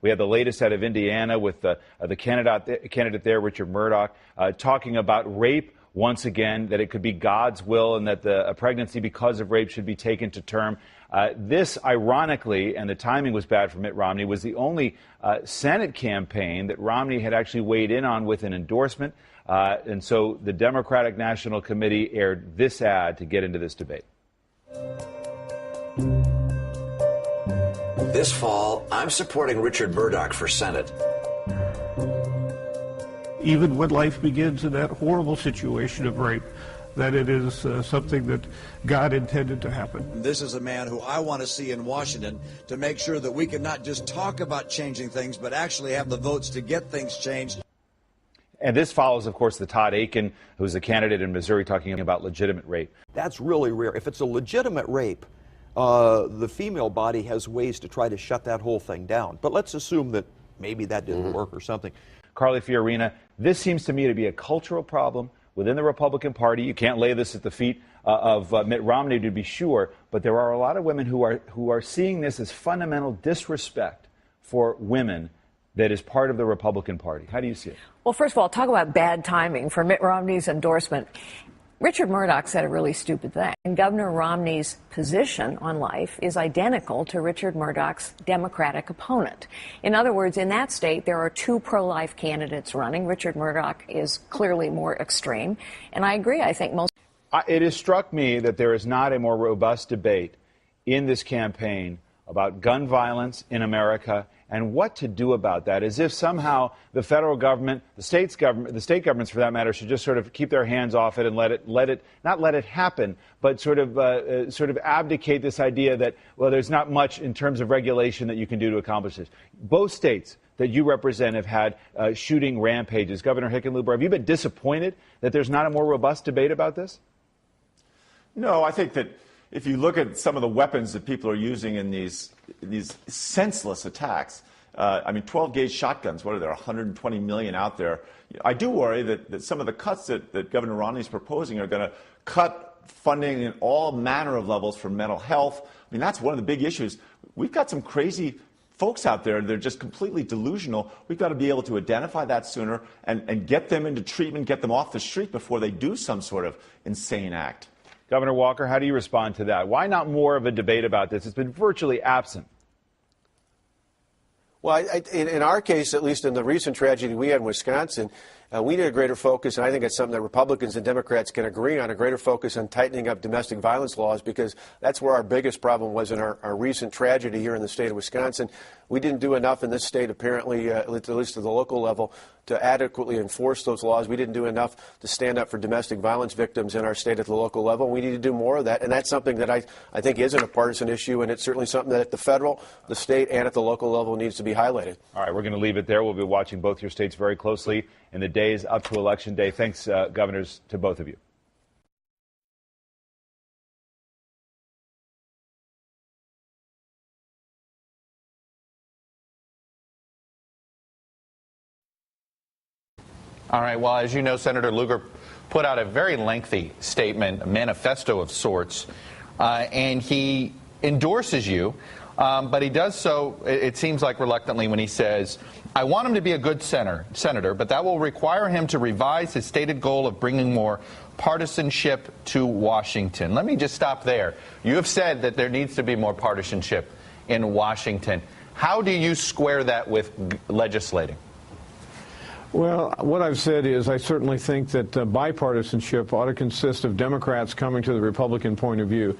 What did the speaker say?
We had the latest out of Indiana with the candidate there, Richard Murdoch, talking about rape once again, that it could be God's will and that a pregnancy because of rape should be taken to term. This, ironically, and the timing was bad for Mitt Romney, was the only Senate campaign that Romney had actually weighed in on with an endorsement. And so the Democratic National Committee aired this ad to get into this debate. This fall, I'm supporting Richard Murdoch for Senate. Even when life begins in that horrible situation of rape, that it is something that God intended to happen. This is a man who I want to see in Washington to make sure that we can not just talk about changing things, but actually have the votes to get things changed. And this follows, of course, the Todd Akin, who's a candidate in Missouri, talking about legitimate rape. That's really rare. If it's a legitimate rape, the female body has ways to try to shut that whole thing down. But let's assume that maybe that didn't work or something. Carly Fiorina, this seems to me to be a cultural problem within the Republican Party. You can't lay this at the feet of Mitt Romney, to be sure, but there are a lot of women who are seeing this as fundamental disrespect for women that is part of the Republican Party. How do you see it? Well, first of all, talk about bad timing for Mitt Romney's endorsement. Richard Murdoch said a really stupid thing. And Governor Romney's position on life is identical to Richard Murdoch's Democratic opponent. In other words, in that state, there are two pro-life candidates running. Richard Murdoch is clearly more extreme. And I agree, I think most... It has struck me that there is not a more robust debate in this campaign about gun violence in America and what to do about that, as if somehow the federal government, the state governments for that matter, should just sort of keep their hands off it and not let it happen, but sort of abdicate this idea that, well, there's not much in terms of regulation that you can do to accomplish this. Both states that you represent have had shooting rampages. Governor Hickenlooper, have you been disappointed that there's not a more robust debate about this? No, I think that if you look at some of the weapons that people are using in these senseless attacks, 12-gauge shotguns, what are there, 120 million out there? I do worry that some of the cuts that Governor Romney is proposing are going to cut funding in all manner of levels for mental health. I mean, that's one of the big issues. We've got some crazy folks out there. They're just completely delusional. We've got to be able to identify that sooner and get them into treatment, get them off the street before they do some sort of insane act. Governor Walker, how do you respond to that? Why not more of a debate about this? It's been virtually absent. Well, in our case, at least in the recent tragedy we had in Wisconsin, we need a greater focus, and I think it's something that Republicans and Democrats can agree on, a greater focus on tightening up domestic violence laws, because that's where our biggest problem was in our recent tragedy here in the state of Wisconsin. We didn't do enough in this state, apparently, at least at the local level, to adequately enforce those laws. We didn't do enough to stand up for domestic violence victims in our state at the local level. We need to do more of that, and that's something that I think isn't a partisan issue, and it's certainly something that at the federal, the state, and at the local level needs to be highlighted. All right, we're going to leave it there. We'll be watching both your states very closely in the days up to Election Day. Thanks, governors, to both of you. All right. Well, as you know, Senator Lugar put out a very lengthy statement, a manifesto of sorts, and he endorses you. But he does so, it seems like reluctantly, when he says, I want him to be a good senator, but that will require him to revise his stated goal of bringing more partisanship to Washington. Let me just stop there. You have said that there needs to be more partisanship in Washington. How do you square that with legislating? Well, what I've said is I certainly think that bipartisanship ought to consist of Democrats coming to the Republican point of view.